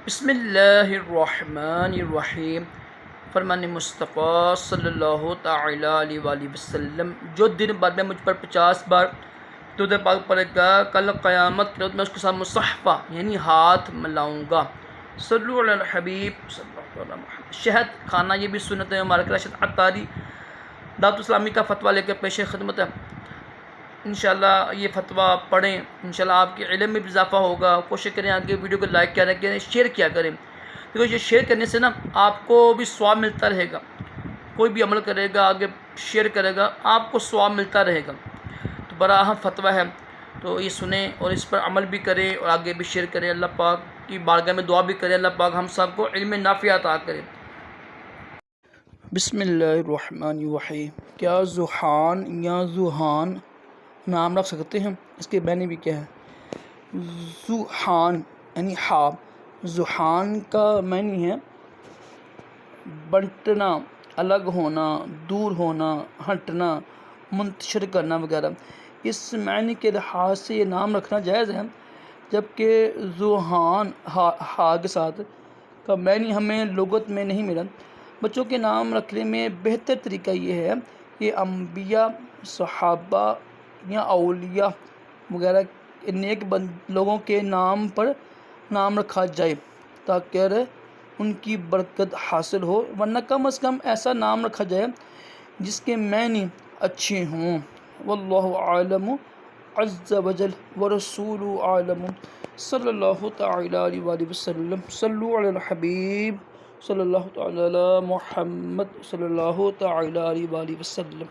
بسم اللہ الرحمن الرحیم۔ فرمان مصطفیٰ صلی اللہ تعالی علیہ وآلہ وسلم، جو دن بعد میں مجھ پر 50 بار درود پاک پڑھے گا، کل قیامت کے روز میں اس کے ساتھ مصحفہ یعنی ہاتھ ملاؤں گا۔ صلو علی الحبیب صلی اللہ علیہ وسلم۔ شہد کھانا یہ بھی سنت ہے۔ ہمارے راشد عطاری دعوت اسلامی کا فتویٰ لے کے پیش خدمت ہے۔ انشاءاللہ یہ فتویٰ پڑھیں، انشاءاللہ آپ کے علم میں بھی اضافہ ہوگا۔ کوشش کریں آگے ویڈیو کو لائک کیا کریں، شیئر کیا کریں، کیونکہ یہ شیئر کرنے سے نا آپ کو بھی ثواب ملتا رہے گا۔ کوئی بھی عمل کرے گا، آگے شیئر کرے گا، آپ کو ثواب ملتا رہے گا۔ تو بڑا اہم فتویٰ ہے، تو یہ سنیں اور اس پر عمل بھی کریں اور آگے بھی شیئر کریں۔ اللہ پاک کی بارگاہ میں دعا بھی کریں، اللہ پاک ہم سب کو علم نافع عطا کرے۔ بسم اللہ الرحمن الرحیم۔ کیا ذوحان یا ذوحان نام رکھ سکتے ہیں؟ اس کے معنی بھی کیا ہے؟ ذوحان یعنی ہا، ذوحان کا معنی ہے بنٹنا، الگ ہونا، دور ہونا، ہٹنا، منتشر کرنا وغیرہ۔ اس معنی کے لحاظ سے یہ نام رکھنا جائز ہے، جبکہ ذوحان ہا کے ساتھ کا معنی ہمیں لغت میں نہیں ملا۔ بچوں کے نام رکھنے میں بہتر طریقہ یہ ہے کہ انبیاء، صحابہ یا اولیاء وغیرہ نیک لوگوں کے نام پر نام رکھا جائے تاکہ ان کی برکت حاصل ہو، ورنہ کم از کم ایسا نام رکھا جائے جس کے معنی اچھے ہوں۔ واللہ عالم عز وجل ورسول عالم۔ صلی اللہ تعالی علیہ وآلہ وسلم۔ صلو علی الحبیب صلی اللہ تعالی علی محمد صلی اللہ تعالی علیہ وآلہ وسلم۔